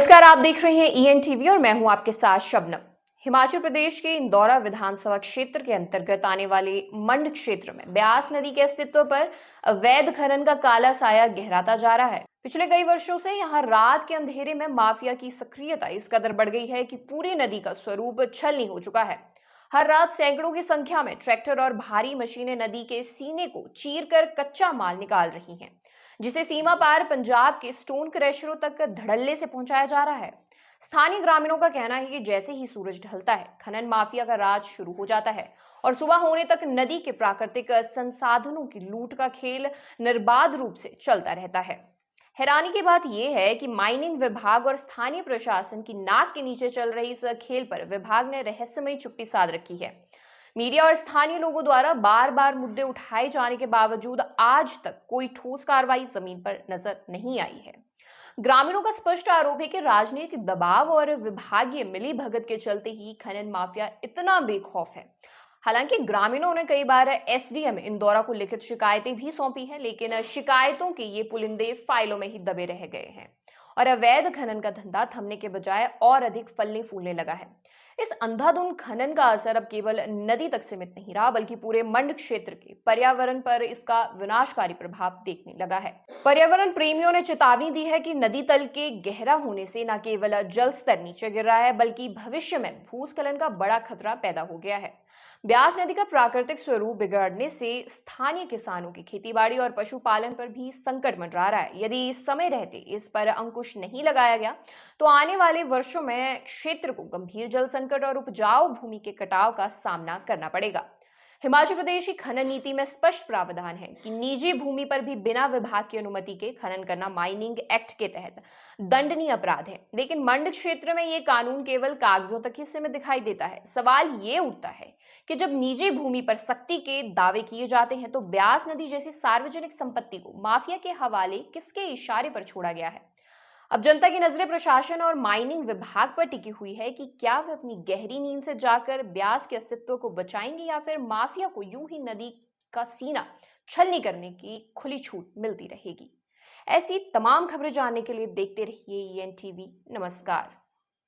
नमस्कार, आप देख रहे हैं ईएन टीवी और मैं हूं आपके साथ शबनम। हिमाचल प्रदेश के इंदौरा विधानसभा क्षेत्र के अंतर्गत आने वाले मंड क्षेत्र में ब्यास नदी के अस्तित्व पर अवैध खनन का काला साया गहराता जा रहा है। पिछले कई वर्षों से यहां रात के अंधेरे में माफिया की सक्रियता इस कदर बढ़ गई है कि पूरी नदी का स्वरूप छलनी हो चुका है। हर रात सैकड़ों की संख्या में ट्रैक्टर और भारी मशीनें नदी के सीने को चीरकर कच्चा माल निकाल रही हैं, जिसे सीमा पार पंजाब के स्टोन क्रशरों तक धड़ल्ले से पहुंचाया जा रहा है। स्थानीय ग्रामीणों का कहना है कि जैसे ही सूरज ढलता है, खनन माफिया का राज शुरू हो जाता है और सुबह होने तक नदी के प्राकृतिक संसाधनों की लूट का खेल निर्बाध रूप से चलता रहता है। हैरानी की बात यह है कि माइनिंग विभाग और स्थानीय प्रशासन की नाक के नीचे चल रही इस खेल पर विभाग ने रहस्यमयी चुप्पी साध रखी है। मीडिया और स्थानीय लोगों द्वारा बार बार मुद्दे उठाए जाने के बावजूद आज तक कोई ठोस कार्रवाई जमीन पर नजर नहीं आई है। ग्रामीणों का स्पष्ट आरोप है कि राजनीतिक दबाव और विभागीय मिलीभगत के चलते ही खनन माफिया इतना बेखौफ है। हालांकि ग्रामीणों ने कई बार एसडीएम इंदौरा को लिखित शिकायतें भी सौंपी हैं, लेकिन शिकायतों के ये पुलिंदे फाइलों में ही दबे रह गए हैं और अवैध खनन का धंधा थमने के बजाय और अधिक फलने फूलने लगा है। इस अंधाधुंध खनन का असर अब केवल नदी तक सीमित नहीं रहा, बल्कि पूरे मंड क्षेत्र के पर्यावरण पर इसका विनाशकारी प्रभाव देखने लगा है। पर्यावरण प्रेमियों ने चेतावनी दी है कि नदी तल के गहरा होने से न केवल जल स्तर नीचे गिर रहा है, बल्कि भविष्य में भूस्खलन का बड़ा खतरा पैदा हो गया है। ब्यास नदी का प्राकृतिक स्वरूप बिगड़ने से स्थानीय किसानों की खेतीबाड़ी और पशुपालन पर भी संकट मंडरा रहा है। यदि समय रहते इस पर अंकुश नहीं लगाया गया, तो आने वाले वर्षों में क्षेत्र को गंभीर जल संकट और उपजाऊ भूमि के कटाव का सामना करना पड़ेगा। हिमाचल प्रदेश की खनन नीति में स्पष्ट प्रावधान है कि निजी भूमि पर भी बिना विभाग की अनुमति के खनन करना माइनिंग एक्ट के तहत दंडनीय अपराध है। लेकिन मंड क्षेत्र में ये कानून केवल कागजों तक ही सीमित दिखाई देता है। सवाल ये उठता है कि जब निजी भूमि पर सख्ती के दावे किए जाते हैं, तो ब्यास नदी जैसी सार्वजनिक संपत्ति को माफिया के हवाले किसके इशारे पर छोड़ा गया है? अब जनता की नजरें प्रशासन और माइनिंग विभाग पर टिकी हुई है कि क्या वे अपनी गहरी नींद से जाकर ब्यास के अस्तित्व को बचाएंगे या फिर माफिया को यूं ही नदी का सीना छलनी करने की खुली छूट मिलती रहेगी। ऐसी तमाम खबरें जानने के लिए देखते रहिए ईएन टीवी। नमस्कार।